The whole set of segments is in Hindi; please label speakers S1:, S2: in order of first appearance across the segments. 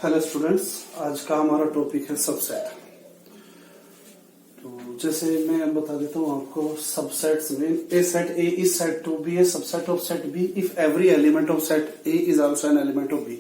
S1: हेलो स्टूडेंट्स, आज का हमारा टॉपिक है सबसेट। तो जैसे मैं बता देता हूँ आपको, सबसेट्स में A set A is set to B a subset of set B if every element of set A is also an element of B.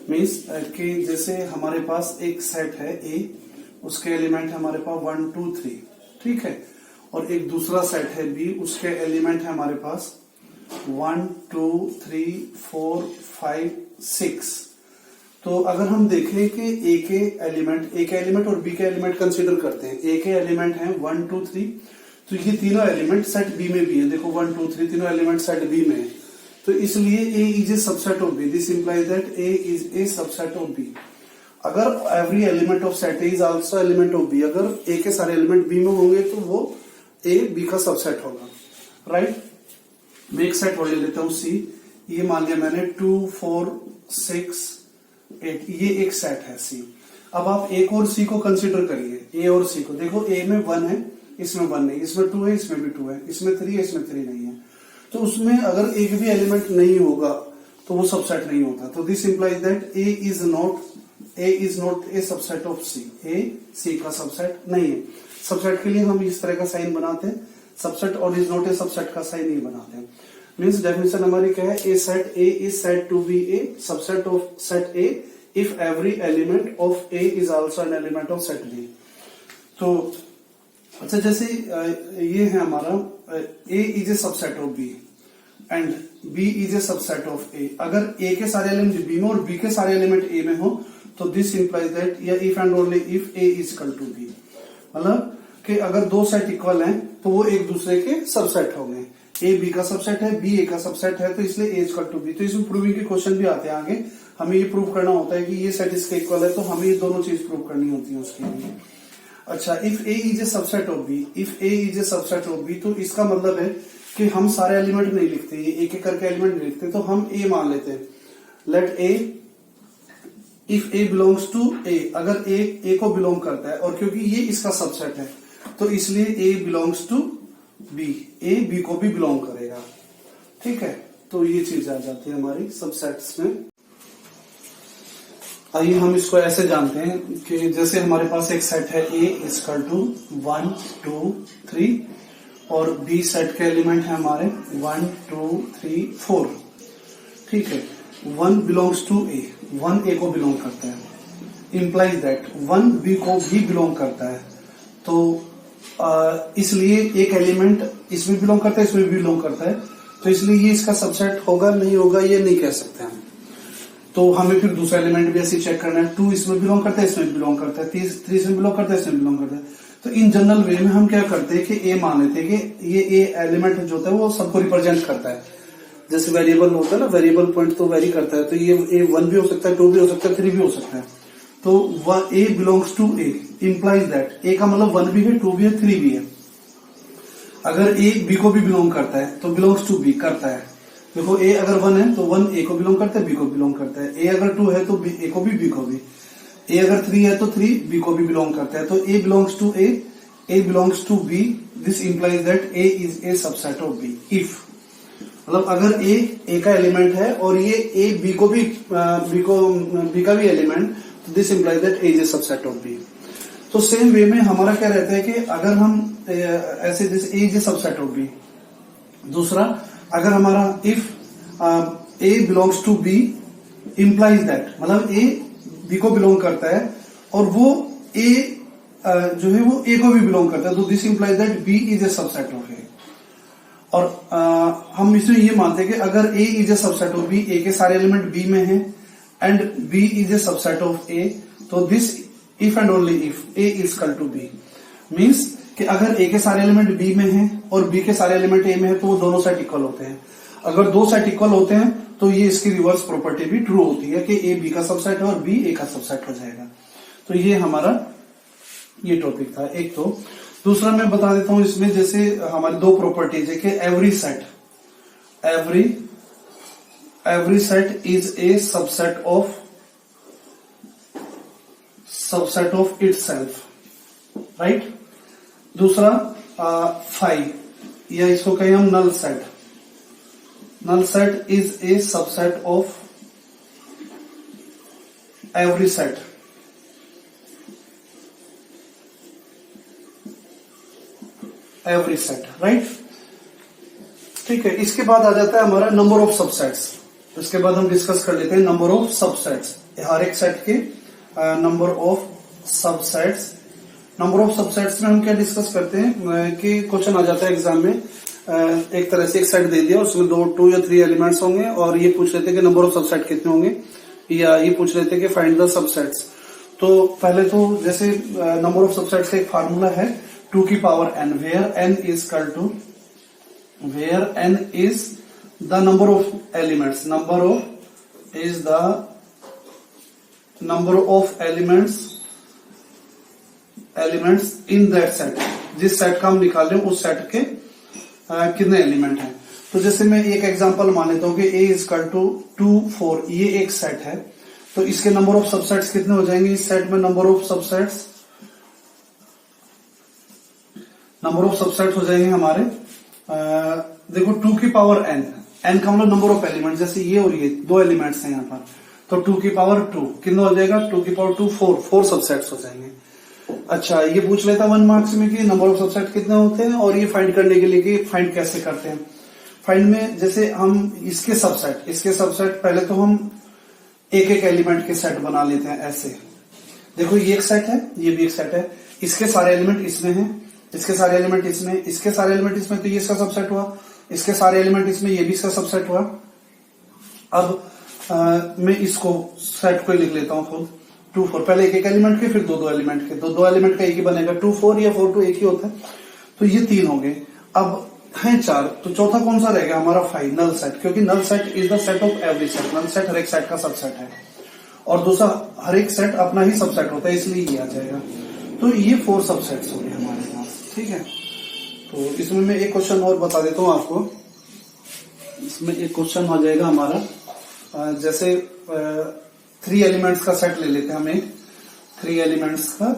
S1: Means कि जैसे हमारे पास एक सेट है ए, उसके एलिमेंट है हमारे पास 1 2 3, ठीक है, और एक दूसरा सेट है बी, उसके एलिमेंट है हमारे पास 1 2 3 4 5 6। तो अगर हम देखें कि ए के एलिमेंट और बी के एलिमेंट कंसीडर करते हैं, ए के एलिमेंट हैं 1 2 3, तो ये तीनों एलिमेंट सेट बी में भी है। देखो 1 2 3 तीनों एलिमेंट सेट बी में है, तो इसलिए A is a subset of B. This implies that A is a subset of B. अगर every element of set A is also element of B, अगर ए के सारे एलिमेंट बी में होंगे तो वो ए बी का सबसेट होगा, राइट। मैं एक सेट और ले लेता हूं सी। ये मान लिया मैंने 2 4 6 8, ये एक सेट है सी। अब आप एक और सी को कंसीडर करिए, ए और सी को। देखो ए में 1 है, इसमें 1 नहीं, इसमें 2 है, इसमें भी 2 है, इसमें 3 है, इसमें 3 नहीं है। तो उसमें अगर एक भी एलिमेंट नहीं होगा तो वो सबसेट नहीं होता। तो this implies that A is not a subset of C. A C का सबसेट नहीं है। सबसेट के लिए हम इस तरह का साइन बनाते हैं, सबसेट और इज नॉट ए सबसेट का साइन नहीं बनाते हैं। मीन्स डेफिनेशन हमारी क्या है, A set A is set to B a subset of set A if every element of A is also an element of set B. तो अच्छा, जैसे ये है हमारा A is a subset of B and B is a subset of A. अगर ए के सारे एलिमेंट बी में और बी के सारे एलिमेंट ए में हो तो दिस इंप्लाइज दैट या if and only if A is equal to B. मतलब कि अगर दो सेट इक्वल हैं तो वो एक दूसरे के सबसेट होंगे। ए बी का सबसेट है, बी ए का सबसेट है, तो इसलिए ए इक्वल टू बी। तो इसमें प्रूविंग के क्वेश्चन भी आते हैं आगे। हमें ये प्रूव करना होता है कि ये सेट इसके इक्वल है, तो हमें ये दोनों चीज प्रूव करनी होती है उसके लिए। अच्छा, if A is a subset of B, if A is a subset of B, तो इसका मतलब है कि हम सारे एलिमेंट नहीं लिखते, ये एक एक करके एलिमेंट नहीं लिखते, तो हम ए मान लेते हैं। Let A, if A belongs to A, अगर ए को बिलोंग करता है, और क्योंकि ये इसका सबसेट है तो इसलिए A belongs to B, A B को भी बिलोंग करेगा, ठीक है। तो ये चीज आ जाती है हमारी सबसेट्स में। आइए हम इसको ऐसे जानते हैं कि जैसे हमारे पास एक सेट है ए इक्वल टू 1 2 3, और बी सेट के एलिमेंट है हमारे 1 2 3 4, ठीक है। 1 बिलोंग्स टू ए, 1 ए को बिलोंग करता है, इंप्लाइज दैट 1 बी को भी बिलोंग करता है। तो इसलिए एक एलिमेंट इसमें बिलोंग करता है, इसमें भी बिलोंग करता है, तो इसलिए ये इसका सबसेट होगा नहीं होगा ये नहीं कह सकते हम। तो हमें फिर दूसरा एलिमेंट भी ऐसे चेक करना है। 2 इसमें बिलोंग करता है, इसमें बिलोंग करता है, 3 इसमें बिलोंग करता है, इसमें बिलोंग करता है। तो इन जनरल वे में हम क्या करते हैं कि ए मान लेते हैं कि ये ए एलिमेंट जो होता है वो सबको रिप्रेजेंट करता है। जैसे वेरिएबल होता है ना, वेरिएबल पॉइंट तो वेरी करता है, तो ये ए 1 भी हो सकता है, 2 भी हो सकता है, 3 भी हो सकता है। तो A belongs to A implies that A का मतलब 1 भी है, 2 भी है, 3 भी है। अगर ए बी को भी बिलोंग करता है तो बिलोंग्स टू बी करता है। देखो ए अगर 1 है तो 1 ए को बिलोंग करता है, बी को बिलोंग करता है। ए अगर 2 है तो ए को भी, बी को भी। ए अगर 3 है तो 3 बी को भी बिलोंग करता है। तो A belongs to A belongs to B. This implies that A is a subset of B. If मतलब अगर ए का एलिमेंट है और ये ए बी को भी बी का भी एलिमेंट, तो this implies that A is a subset of B. तो सेम वे में हमारा क्या रहता है कि अगर हम ऐसे जैसे A is a subset of B. दूसरा, अगर हमारा if A belongs to B implies that, मतलब ए बी को बिलोंग करता है और वो ए जो है वो ए को भी बिलोंग करता है, तो this implies that B is a subset of A. और हम इसमें ये मानते हैं कि अगर A is a subset of B, A के सारे एलिमेंट बी में है and B is a subset of A, तो this if and only if A is equal to B. Means कि अगर ए के सारे एलिमेंट बी में हैं और बी के सारे एलिमेंट ए में है तो वो दोनों सेट इक्वल होते हैं। अगर दो सेट इक्वल होते हैं तो ये इसकी रिवर्स प्रॉपर्टी भी ट्रू होती है कि ए बी का सबसेट है और बी ए का सबसेट हो जाएगा। तो ये हमारा ये टॉपिक था एक। तो दूसरा मैं बता देता हूं इसमें, जैसे हमारी दो प्रॉपर्टीज है कि every set is a subset of itself, right. दूसरा फाइव, या इसको कहें हम null set is a subset of every set right. ठीक है, इसके बाद आ जाता है हमारा नंबर ऑफ सबसेट्स। इसके बाद हम डिस्कस कर लेते हैं नंबर ऑफ सबसेट्स, हर एक सेट के number of subsets. Number of subsets में हम क्या डिस्कस करते हैं कि क्वेश्चन आ जाता है एग्जाम में, एक तरह से एक सेट दे दिया, उसमें 2 या 3 एलिमेंट्स होंगे और ये पूछ लेते हैं कि नंबर ऑफ सबसेट कितने होंगे, या ये पूछ लेते हैं कि फाइंड द सबसेट्स। तो पहले तो जैसे नंबर ऑफ सबसेट्स का एक फार्मूला है 2 की power n, where n is the number of elements, number of elements in that set. जिस सेट का हम निकाल रहे हैं उस सेट के कितने एलिमेंट हैं। तो जैसे मैं एक एग्जांपल मान लेता हूं कि a इजकल टू 2 4, ये एक सेट है, तो इसके नंबर ऑफ सबसेट्स कितने हो जाएंगे। इस सेट में नंबर ऑफ सबसेट्स हो जाएंगे हमारे देखो 2 की पावर n का मतलब नंबर ऑफ एलिमेंट, जैसे ये और ये 2 एलिमेंट्स हैं यहाँ पर, तो 2 की पावर 2 कितना हो जाएगा, 2 की पावर 2 4 सबसेट्स हो जाएंगे। अच्छा, ये पूछ लेता 1 मार्क्स में कि नंबर ऑफ सबसेट कितने होते हैं, और ये फाइंड करने के लिए कि फाइंड कैसे करते हैं। फाइंड में जैसे हम इसके सबसेट पहले तो हम एक एलिमेंट के सेट बना लेते हैं ऐसे। देखो ये एक सेट है, ये भी एक सेट है, इसके सारे एलिमेंट इसमें हैं, इसके सारे एलिमेंट इसमें, इसके सारे एलिमेंट इसमें, तो ये इसका सबसेट हुआ, इसके सारे एलिमेंट इसमें, ये भी इसका सबसेट हुआ। अब मैं इसको सेट को लिख लेता हूं खुद 2 4, पहले एक एलिमेंट के फिर 2 एलिमेंट के, 2 एलिमेंट का एक ही बनेगा, 2 4 या 4 2 एक ही होता है। तो ये 3 हो गए, अब है 4, तो चौथा कौन सा रहेगा हमारा 5, नल सेट, क्योंकि null set is the set of every set, null set हर एक सेट का सबसेट है, और दूसरा हर एक सेट अपना ही सबसेट होता है, इसलिए ये आ जाएगा। तो ये 4 सबसेट्स हो गए हमारे पास। ठीक है, तो इसमें मैं एक क्वेश्चन और बता देता हूं आपको। इसमें एक क्वेश्चन हो जाएगा हमारा, जैसे 3 एलिमेंट्स का सेट ले लेते हैं, हम एक 3 एलिमेंट्स का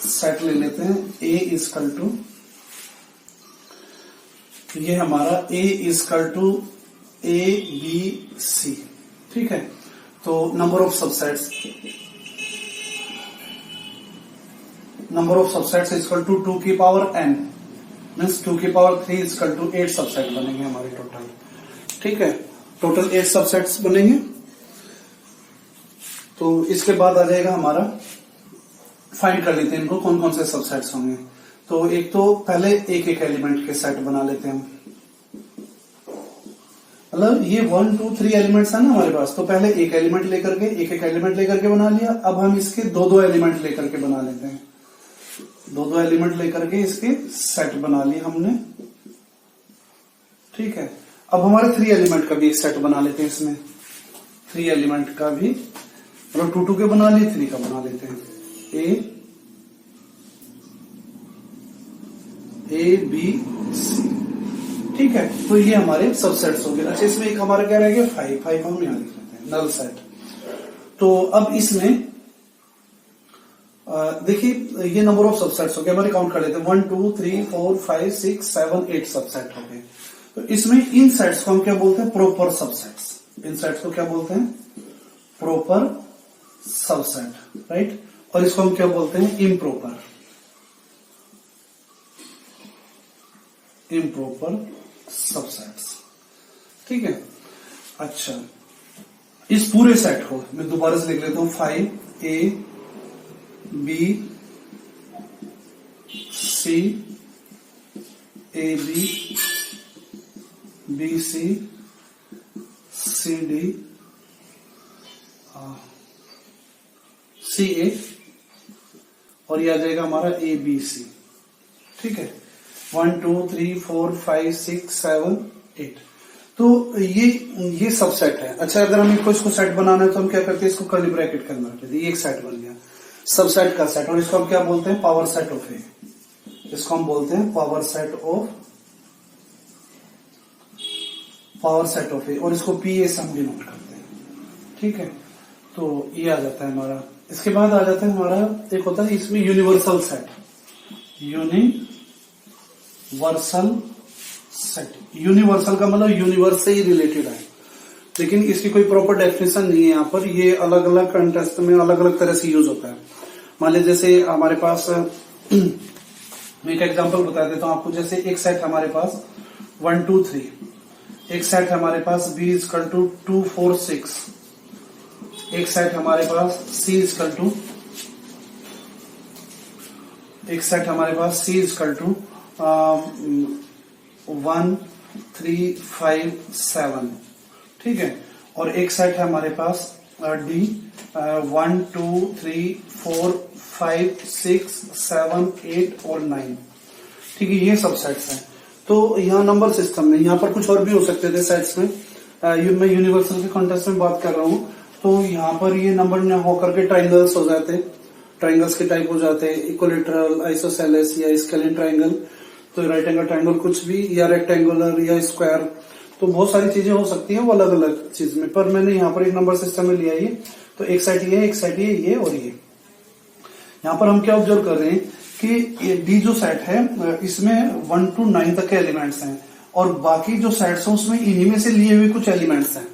S1: सेट ले लेते हैं। a इजकल टू, ये हमारा a इजकल टू ABC। ठीक है, तो number of subsets is equal to 2 की पावर n मीन्स 2 की पावर 3 इजकल टू 8 सबसेट बनेंगे हमारे टोटल। ठीक है, टोटल 8 सबसेट्स बनेंगे। तो इसके बाद आ जाएगा हमारा, फाइंड कर लेते हैं इनको कौन कौन से सबसेट्स होंगे। तो एक तो पहले एक एलिमेंट के सेट बना लेते हैं हम, मतलब ये 1 2 3 एलिमेंट्स है ना हमारे पास, तो पहले एक एलिमेंट लेकर के एक एलिमेंट लेकर के बना लिया। अब हम इसके 2 एलिमेंट लेकर के बना लेते हैं, 2 एलिमेंट लेकर के इसके सेट बना लिए हमने। ठीक है, अब हमारे 3 एलिमेंट का भी एक सेट बना लेते हैं इसमें, 3 एलिमेंट का भी, मतलब 2 2 के बना लिए, 3 का बना लेते हैं। A B C। ठीक है, तो ये हमारे सबसेट्स हो गए। अच्छा, इसमें एक हमारा क्या रह गया 5 हम यहां लिख लेते हैं, नल सेट। तो अब इसमें देखिए ये नंबर ऑफ सबसेट्स हो गए हमारे, काउंट कर लेते हैं 1 2 3 4 5 6 7 8 सबसेट हो गए। तो इसमें इन सेट्स को हम क्या बोलते हैं, प्रॉपर सबसेट्स। इन सेट्स को क्या बोलते हैं, प्रॉपर सबसेट, राइट। और इसको हम क्या बोलते हैं, इम्प्रॉपर सबसेट्स। ठीक है, अच्छा इस पूरे सेट को मैं दोबारा से लिख लेता हूं, 5 A B C A B B C C D C A, और ये आ जाएगा हमारा A B C। ठीक है, 1 2 3 4 5 6 7 8। तो ये सबसेट है। अच्छा, अगर हम इसको सेट बनाना है तो हम क्या करते हैं, इसको कर्ली ब्रैकेट के अंदर रखते हैं, ये एक सेट बन गया, सबसेट का सेट। और इसको हम क्या बोलते हैं, पावर सेट ऑफ ए। इसको हम बोलते हैं पावर सेट ऑफ ए, और इसको PA से हम डिनोट करते हैं। ठीक है, तो ये आ जाता है हमारा। इसके बाद आ जाता है हमारा, एक होता है इसमें यूनिवर्सल सेट। यूनिवर्सल का मतलब यूनिवर्स से ही रिलेटेड है। लेकिन इसकी कोई प्रॉपर डेफिनेशन नहीं है यहाँ पर। ये अलग अलग कंटेक्स्ट में अलग अलग तरह से यूज होता है। मान लीजिए जैसे हमारे पास मैं एक एग्जांपल बता देता हूँ आपको। जैसे एक सेट हमारे पास 1 2 3, एक सेट हमारे पास B इक्वल टू 2 4 6, एक सेट हमारे पास C इक्वल टू, एक सेट हमारे पास C इक्वल टू 1 3 5 7, ठीक है। और एक सेट है हमारे पास D 1 2 3 4 5 6 7 8 और 9, ठीक है। ये सब सेट्स हैं। तो यहाँ नंबर सिस्टम में यहाँ पर कुछ और भी हो सकते थे सेट्स में। मैं यूनिवर्सल के कॉन्टेक्स्ट में बात कर रहा हूँ। तो यहाँ पर ये नंबर न होकर के ट्राइंगल्स हो जाते, ट्राइंगल्स के टाइप हो जाते, इक्विलेटरल, आइसोसेलेस या स्केलिन ट्राइंगल, तो राइट एंगल ट्राइंगल कुछ भी, या रेक्टेंगुलर या स्क्वायर, तो बहुत सारी चीजें हो सकती है वो अलग अलग चीज में। पर मैंने यहाँ पर एक नंबर सिस्टम में लिया ये, तो एक सेट ये, एक सेट ये और ये। यहाँ पर हम क्या ऑब्जर्व कर रहे हैं कि डी जो सेट है इसमें 1 to 9 तक के एलिमेंट्स हैं, और बाकी जो सेट्स हैं उसमें इन्हीं में से लिए हुए कुछ एलिमेंट्स हैं।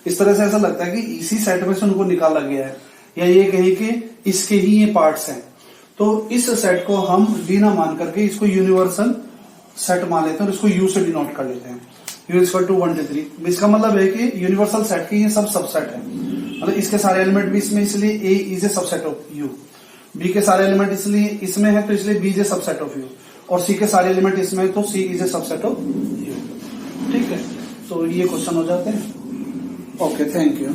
S1: इस तरह से ऐसा लगता है कि इसी सेट में से उनको निकाला गया है, या ये कहें कि इसके ही ये पार्ट्स हैं। तो इस सेट को हम डी ना मान करके इसको यूनिवर्सल सेट मान लेते हैं और इसको यू से डिनोट कर लेते हैं। U equal to 1 2 3। इसका मतलब है कि यूनिवर्सल सेट के ये सब सबसेट है, मतलब इसके सारे एलिमेंट भी इसमें, इसलिए A is a subset of U. B के सारे एलिमेंट इसलिए इसमें है, तो इसलिए B is a subset of U. और सी के सारे एलिमेंट इसमें है, तो C is a subset of U, ठीक है। तो ये क्वेश्चन हो जाते हैं। Okay, thank you.